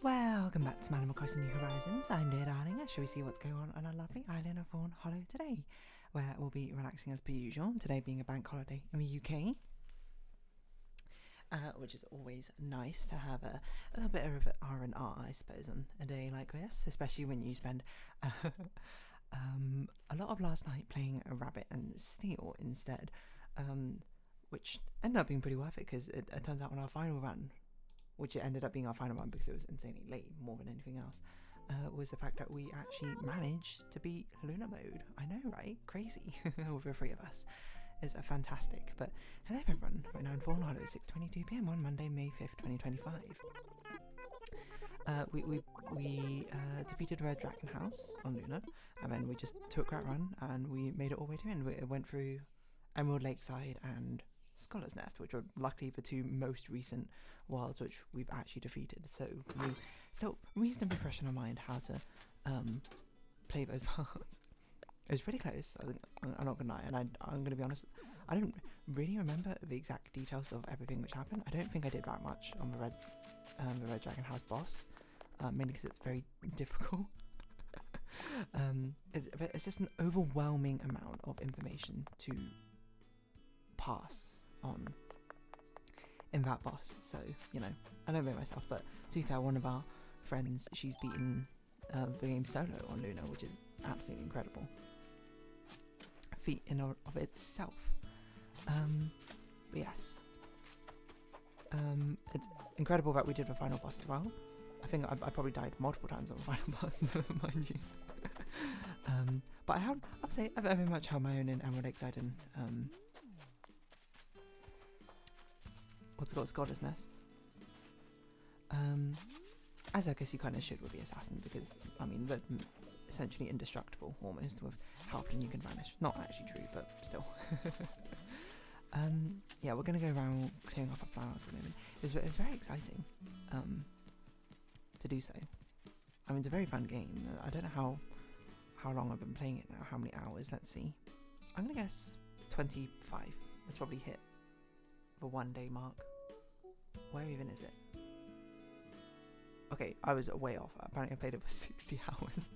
Welcome back to Animal Crossing New Horizons. I'm dear darling. Shall we see what's going on our lovely island of Fawnhallow today, where we'll be relaxing as per usual, today being a bank holiday in the UK, which is always nice to have a little bit of R&R, I suppose, on a day like this, especially when you spend a lot of last night playing a rabbit and steel instead, which ended up being pretty worth it, because it turns out on our final run, which it ended up being our final one because it was insanely late more than anything else, was the fact that we actually managed to beat Lunar mode. I know, right? Crazy. With the three of us. It's fantastic. But hello everyone, right now in Fawnhallow, 6:22 PM on Monday, May 5th, 2025. We defeated Red Dragon House on Lunar, and then we just took that run and we made it all the way to the end. It went through Emerald Lakeside and Scholar's Nest, which are luckily the two most recent worlds which we've actually defeated, so we still reasonably fresh in our mind how to play those worlds. It was pretty close, I'm not gonna lie, and I'm gonna be honest, I don't really remember the exact details of everything which happened. I don't think I did that much on the Red Dragon House boss, mainly because it's very difficult. It's just an overwhelming amount of information to pass on in that boss, so you know, I don't know myself, but to be fair, one of our friends, she's beaten the game solo on Lunar, which is absolutely incredible feat in of itself. But yes, it's incredible that we did the final boss as well. I think I probably died multiple times on the final boss, mind you. But I'd say I've very much held my own in Emerald Lakeside and what's it called, Scholar's Nest. As I guess you kind of should with the assassin, because I mean they're essentially indestructible almost with how often you can vanish. Not actually true, but still. Yeah, we're gonna go around clearing off our flowers at the moment. It's very exciting to do so. I mean, it's a very fun game. I don't know how long I've been playing it now. How many hours? Let's see. I'm gonna guess 25. Let's probably hit the 1 day mark. Where even is it? Okay, I was way off. Apparently I played it for 60 hours.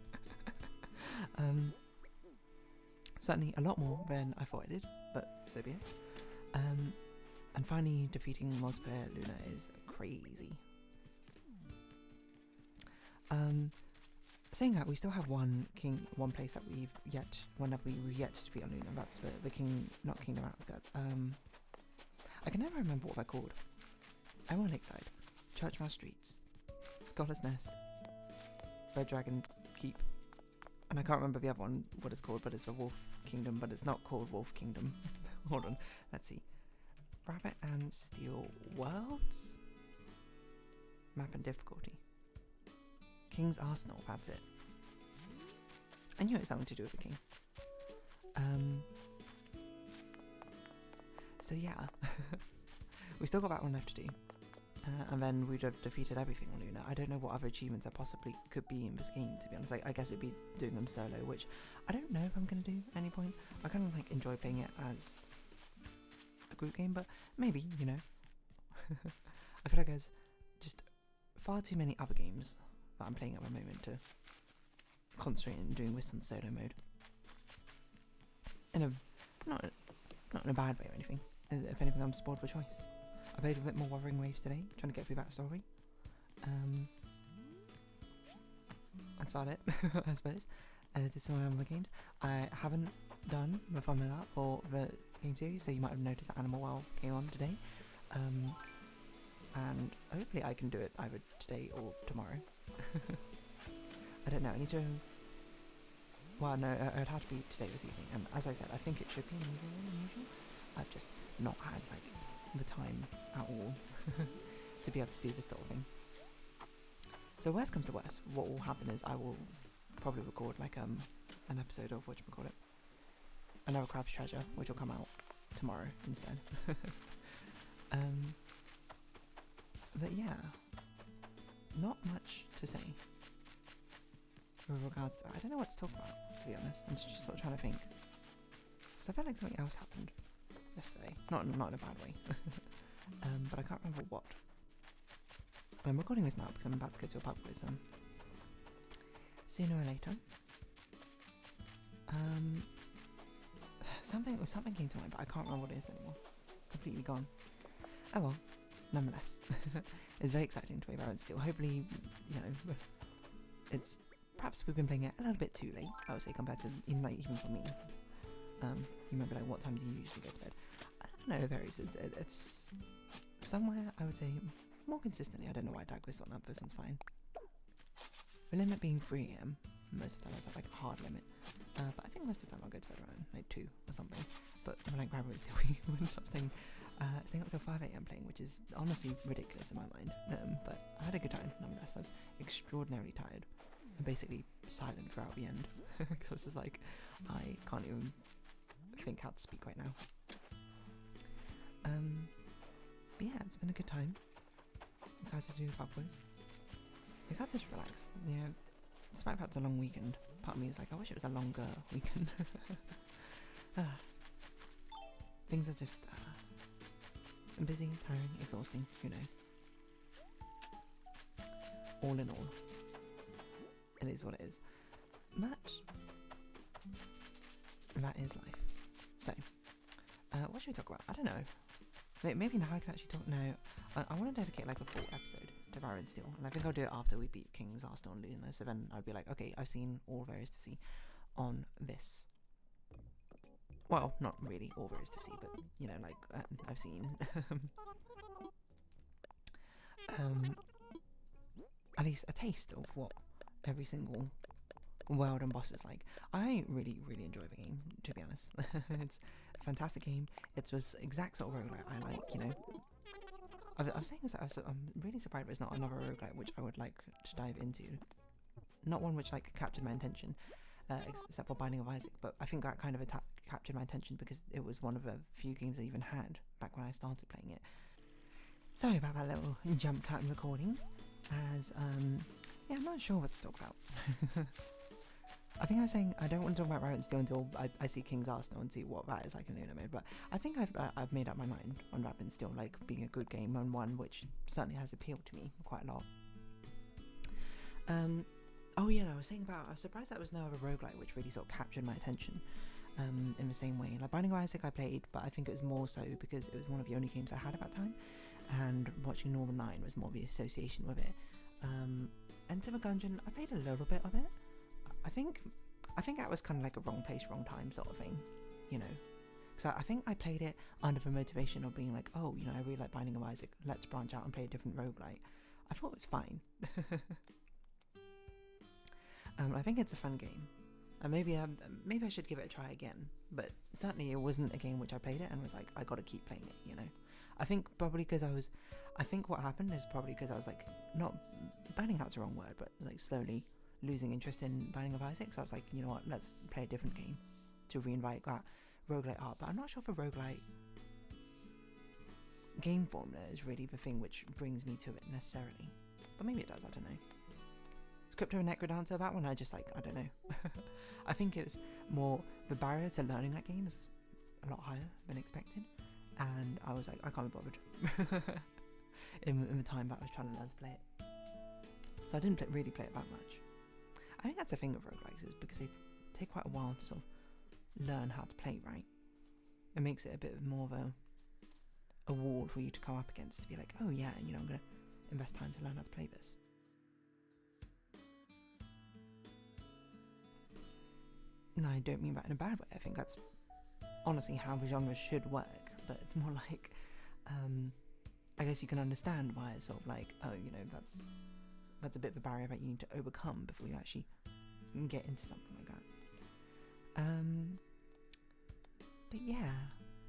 Certainly a lot more than I thought I did, but so be it. And finally defeating multiplayer Lunar is crazy. Saying that, we still have one place that we've yet to defeat on Lunar. That's the not Kingdom Outskirts. I can never remember what they're called. Emerald Lakeside, Churchmouse Streets, Scholar's Nest, Red Dragon Keep, and I can't remember the other one, what it's called, but it's the Wolf Kingdom, but it's not called Wolf Kingdom. Hold on, let's see. Rabbit and Steel Worlds? Map and difficulty. King's Arsenal, that's it. I knew it was something to do with the king. So yeah, we still got that one left to do, and then we'd have defeated everything on Lunar. I don't know what other achievements there possibly could be in this game, to be honest. I guess it'd be doing them solo, which I don't know if I'm going to do at any point. I kind of like enjoy playing it as a group game, but maybe, you know. I feel like there's just far too many other games that I'm playing at the moment to concentrate on doing this on solo mode. Not in a bad way or anything. If anything, I'm spoiled for choice. I played a bit more Wuthering Waves today, trying to get through that story. That's about it, I suppose. Did some other games. I haven't done the Fawnhallow for the game series, so you might have noticed that Animal Well came on today. And hopefully I can do it either today or tomorrow. I don't know, I need to... Well, no, it'd have to be today, this evening, and as I said, I think it should be unusual. I've just not had, like, the time at all to be able to do this sort of thing. So worst comes to worst, what will happen is I will probably record, like, an episode of, whatchamacallit, Another Crab's Treasure, which will come out tomorrow instead. But yeah, not much to say with regards to, I don't know what to talk about, to be honest. I'm just sort of trying to think, because I felt like something else happened yesterday, not in a bad way. But I can't remember what. I'm recording this now because I'm about to go to a pub quiz sooner or later. Something came to mind, but I can't remember what it is anymore. Completely gone. Oh well, nonetheless. It's very exciting to play Valorant still. Hopefully, you know, it's perhaps we've been playing it a little bit too late, I would say, compared to even for me. You remember like what time do you usually go to bed? I don't know, it varies. It's somewhere I would say more consistently. I don't know why I digress on that, but this one's fine. The limit being 3 AM. Most of the time that's like a hard limit. But I think most of the time I'll go to bed around like 2 or something. But when I grab it, still we ended up staying up till 5 AM playing, which is honestly ridiculous in my mind. But I had a good time nonetheless. I was extraordinarily tired and basically silent throughout the end. Because I was just like, I can't even think how to speak right now. But yeah, it's been a good time. Excited to do the pub quiz. Excited to relax. Yeah, despite the fact it's a long weekend, part of me is like, I wish it was a longer weekend. Things are just busy, tiring, exhausting, who knows. All in all, it is what it is. But that is life. So, what should we talk about? I don't know. Maybe now I can actually talk. No, I want to dedicate like a full episode to Valorant still, and I think I'll do it after we beat King's Arsenal and Luna. So then I'd be like, okay, I've seen all there is to see on this. Well, not really all there is to see, but you know, like I've seen at least a taste of what every single world and boss is like. I really enjoy the game, to be honest. It's a fantastic game. It's this exact sort of roguelike I like, you know. I was saying this, I'm really surprised there's not another roguelike which I would like to dive into. Not one which like captured my attention, except for Binding of Isaac, but I think that kind of captured my attention because it was one of the few games I even had back when I started playing it. Sorry about that little jump cut in recording, as yeah, I'm not sure what to talk about. I think I was saying I don't want to talk about Valorant still until I see King's Arsenal and see what that is like in Luna mode, but I think I've made up my mind on Valorant still like being a good game and one which certainly has appealed to me quite a lot. Oh yeah, no, I was surprised that was no other roguelike which really sort of captured my attention in the same way. Like Binding of Isaac I played, but I think it was more so because it was one of the only games I had at that time, and watching Northern 9 was more the association with it. Enter the Gungeon, I played a little bit of it. I think that was kind of like a wrong place, wrong time sort of thing, you know. So I think I played it under the motivation of being like, oh, you know, I really like Binding of Isaac, let's branch out and play a different roguelike. I thought it was fine. I think it's a fun game. Maybe I should give it a try again. But certainly it wasn't a game which I played it and was like, I gotta keep playing it, you know. I think probably because I think what happened is probably because I was like, not, banning out's the wrong word, but like slowly losing interest in Binding of Isaac. So I was like, you know what, let's play a different game to reinvite that roguelite art. But I'm not sure if a roguelite game formula is really the thing which brings me to it necessarily. But maybe it does, I don't know. Crypto and Necrodancer, that one I just like, I don't know. I think it was more, the barrier to learning that game is a lot higher than expected, and I was like, I can't be bothered in the time that I was trying to learn to play it. So I didn't really play it that much. I think that's the thing with roguelikes, is because they take quite a while to sort of learn how to play right. It makes it a bit more of a wall for you to come up against, to be like, oh yeah, you know, I'm going to invest time to learn how to play this. No, I don't mean that in a bad way. I think that's honestly how the genre should work, but it's more like, I guess you can understand why it's sort of like, oh, you know, that's a bit of a barrier that you need to overcome before you actually get into something like that. But yeah,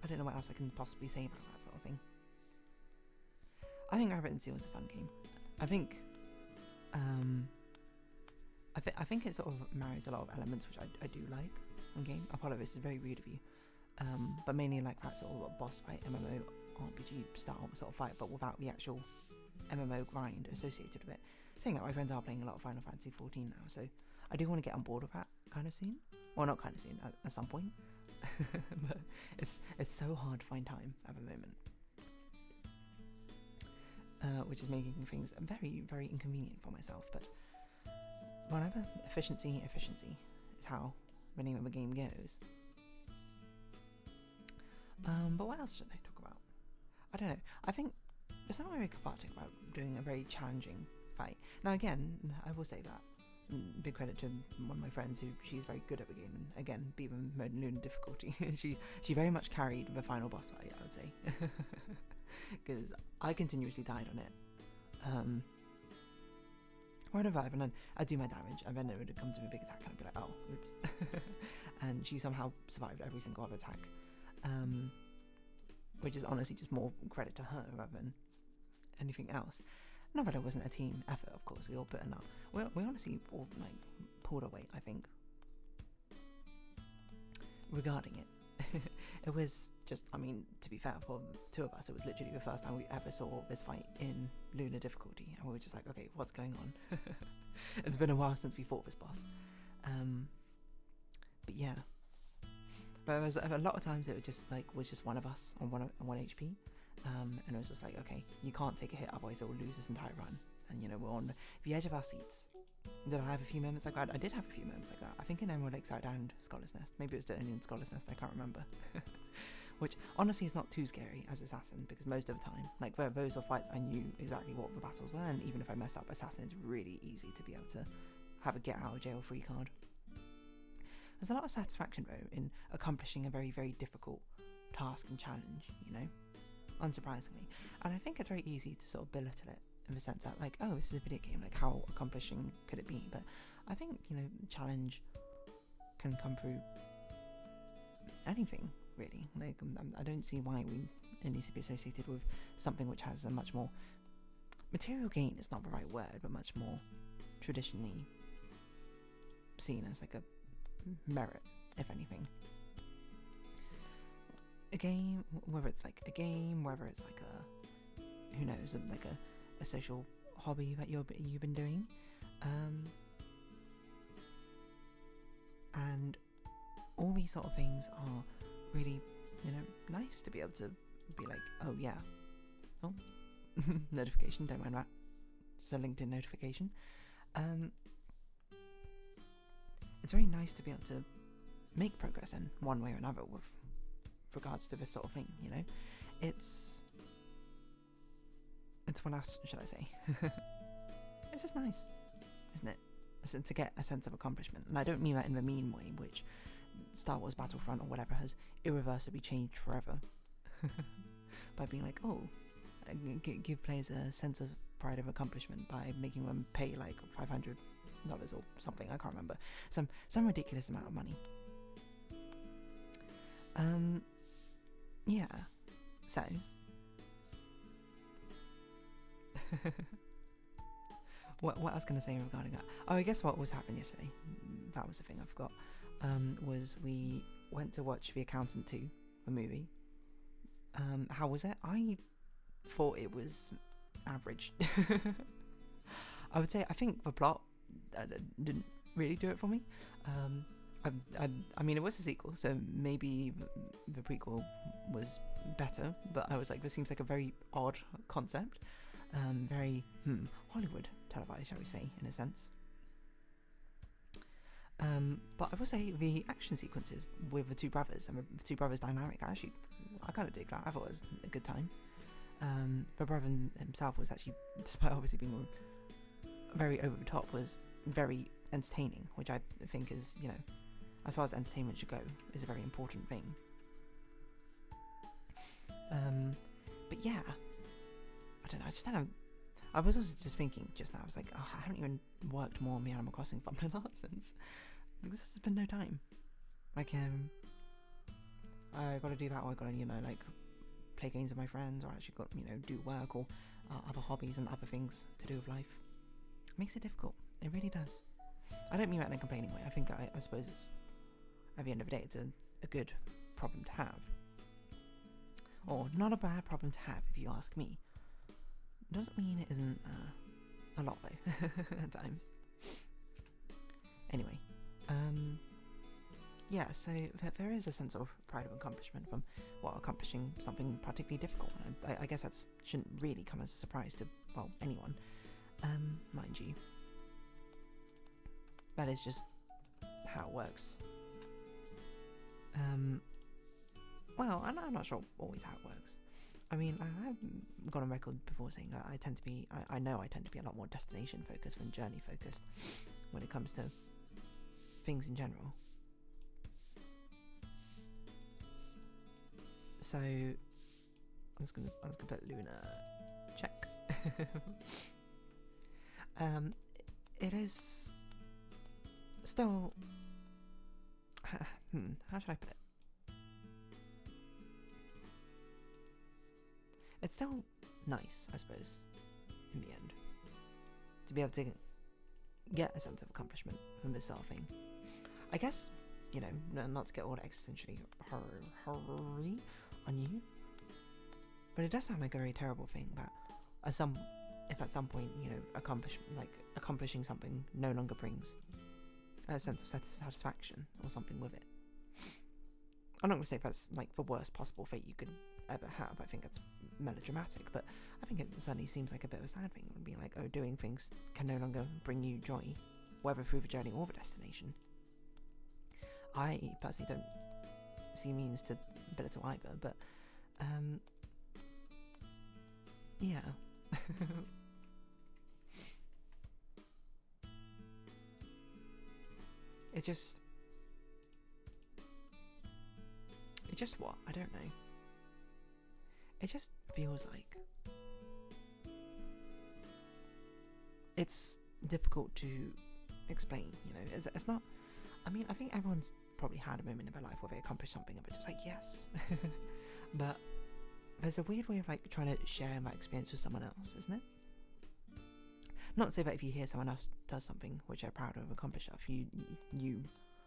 I don't know what else I can possibly say about that sort of thing. I think Rabbit and Seal is a fun game. I think it sort of marries a lot of elements which I do like in game. A part of this is very rude of you, but mainly like that sort of boss fight, MMO, RPG style sort of fight, but without the actual MMO grind associated with it. Saying that, my friends are playing a lot of Final Fantasy 14 now, so I do want to get on board with that kind of soon. Well, not kind of soon, at some point. But it's so hard to find time at the moment. which is making things very, very inconvenient for myself. But whatever, efficiency is how the name of the game goes. But what else should I talk about? I don't know. I think there's something very cathartic about doing a very challenging fight. Now again, I will say that. Big credit to one of my friends she's very good at the game, and again, beaten mode and lunar difficulty. she very much carried the final boss fight, I would say, because I continuously died on it. I'd revive and then I'd do my damage, and then it would come to a big attack and I'd be like, oh, oops. And she somehow survived every single other attack, which is honestly just more credit to her rather than anything else. Not that it wasn't a team effort, of course. We all put in our... We honestly all, pulled our weight, I think. Regarding it. It was just... I mean, to be fair, for two of us, it was literally the first time we ever saw this fight in lunar difficulty. And we were just like, okay, what's going on? It's been a while since we fought this boss. But yeah. But there was a lot of times it was just one of us on one HP. And it was just like, okay, you can't take a hit, otherwise it will lose this entire run. And we're on the edge of our seats. Did I have a few moments like that? I did have a few moments like that. I think in Emerald Lakeside and Scholar's Nest. Maybe it was only in Scholar's Nest, I can't remember. Which honestly is not too scary as Assassin, because most of the time, those were fights I knew exactly what the battles were, and even if I mess up, Assassin is really easy to be able to have a get out of jail free card. There's a lot of satisfaction though in accomplishing a very, very difficult task and challenge, unsurprisingly. And I think it's very easy to sort of belittle it in the sense that, oh, this is a video game, how accomplishing could it be? But I think, challenge can come through anything, really. I don't see why it needs to be associated with something which has a much more... Material gain is not the right word, but much more traditionally seen as a merit, if anything. A game, whether it's a game, whether it's who knows, a social hobby that you've been doing, and all these sort of things are really, nice to be able to be like, oh yeah, oh, notification, don't mind that, just a LinkedIn notification. It's very nice to be able to make progress in one way or another with regards to this sort of thing, it's what else should I say? It's just nice, isn't it? To get a sense of accomplishment, and I don't mean that in the mean way, which Star Wars Battlefront or whatever has irreversibly changed forever, by being like, oh, give players a sense of pride of accomplishment by making them pay $500 or something, I can't remember, some ridiculous amount of money. Yeah, so what I was going to say regarding that, oh, I guess what was happening yesterday, that was the thing I forgot, was we went to watch The Accountant 2, a movie. How was it? I thought it was average. I would say, I think the plot didn't really do it for me. I mean, it was a sequel, so maybe the prequel was better, but I was like, this seems like a very odd concept, very Hollywood televised, shall we say, in a sense. But I will say the action sequences with the two brothers and the two brothers' dynamic, I kind of dig that. I thought it was a good time. The brother himself was actually, despite obviously being very over the top, was very entertaining, which I think is, as far as entertainment should go, is a very important thing. But yeah, I don't know, I was also just thinking just now, I was like, oh, I haven't even worked more on the Animal Crossing thumbnail art since, because there's been no time. I gotta do that, or I gotta, play games with my friends, or actually got, do work, or other hobbies and other things to do with life. It makes it difficult, it really does. I don't mean that in a complaining way. I think, I suppose, at the end of the day, it's a good problem to have. Or not a bad problem to have, if you ask me. Doesn't mean it isn't a lot, though, at times. Anyway, yeah, so there is a sense of pride of accomplishment from accomplishing something particularly difficult. And I guess that shouldn't really come as a surprise to, well, anyone, mind you. That is just how it works. Well, I'm not sure always how it works. I mean, I've gone on record before saying that I tend to be a lot more destination focused than journey focused when it comes to things in general. So I'm just gonna put Luna check. It is still how should I put it? It's still nice, I suppose, in the end, to be able to get a sense of accomplishment from this sort of thing. I guess, you know, not to get all existentially hurry on you, but it does sound like a very terrible thing that if at some point, you know, accomplishing something no longer brings a sense of satisfaction or something with it. I'm not going to say that's like the worst possible fate you could ever have. I think it's melodramatic, but I think it certainly seems like a bit of a sad thing. It would be like, oh, doing things can no longer bring you joy, whether through the journey or the destination. I personally don't see means to belittle either, but yeah. It's just what? I don't know. It just feels like it's difficult to explain, you know. It's not, I mean, I think everyone's probably had a moment in their life where they accomplished something and they're just like, yes. But there's a weird way of like trying to share my experience with someone else, isn't it? Not to say that if you hear someone else does something which they're proud of, accomplish stuff, you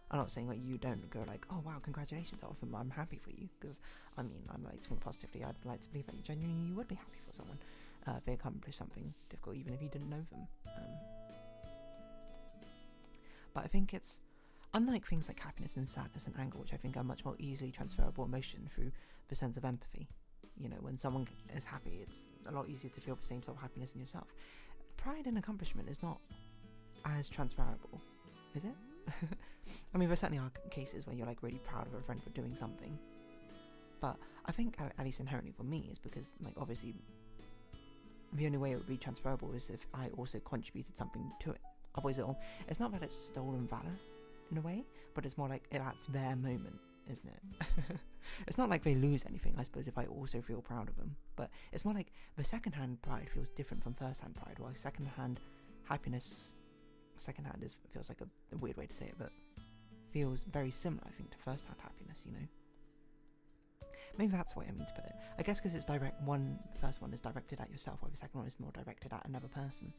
I'm not saying like you don't go like, oh wow, congratulations, I'm happy for you, because I mean, I'd like to think positively. I'd like to believe that genuinely you would be happy for someone if they accomplish something difficult, even if you didn't know them. But I think it's unlike things like happiness and sadness and anger, which I think are much more easily transferable emotion through the sense of empathy. You know, when someone is happy, it's a lot easier to feel the same sort of happiness in yourself. Pride and accomplishment is not as transferable, is it? I mean, there certainly are cases where you're like really proud of a friend for doing something, but I think at least inherently for me is because like obviously the only way it would be transferable is if I also contributed something to it. Otherwise it's not that it's stolen valor in a way, but it's more like that's their moment, isn't it? It's not like they lose anything, I suppose, if I also feel proud of them, but it's more like the second-hand pride feels different from first-hand pride, while second-hand happiness, second-hand feels like a weird way to say it, but feels very similar, I think, to first-hand happiness, you know? Maybe that's the way I mean to put it. I guess because it's direct, the first one is directed at yourself, while the second one is more directed at another person.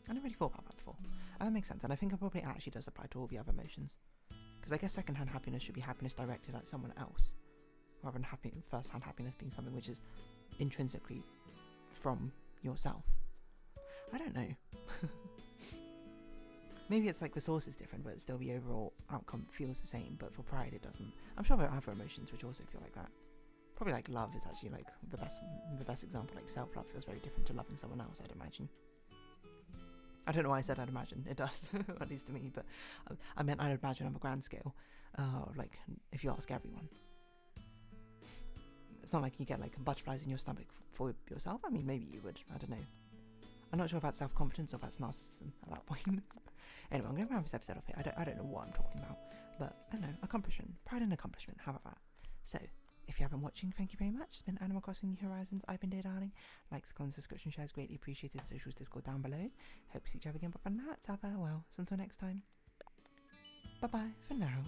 I never really thought about that before. That makes sense, and I think it probably actually does apply to all the other emotions. Because I guess second-hand happiness should be happiness directed at someone else, rather than first-hand happiness being something which is intrinsically from yourself. I don't know. Maybe it's like the source is different, but still the overall outcome feels the same, but for pride it doesn't. I'm sure there are other emotions which also feel like that. Probably like love is actually like the best example. Like self-love feels very different to loving someone else, I'd imagine. I don't know why I said I'd imagine. It does, at least to me, but I meant I'd imagine on a grand scale. Like, if you ask everyone. It's not like you get like butterflies in your stomach for yourself. I mean, maybe you would. I don't know. I'm not sure if that's self-confidence or if that's narcissism at that point. Anyway, I'm going to round this episode off here. I don't know what I'm talking about. But, I don't know, accomplishment. Pride and accomplishment. How about that? So, if you have been watching, thank you very much. It's been Animal Crossing New Horizons. I've been Dear Darling. Likes, comments, subscription, shares, greatly appreciated. Socials, Discord down below. Hope to see each other again. But for now, it's well. So until next time. Bye-bye for now.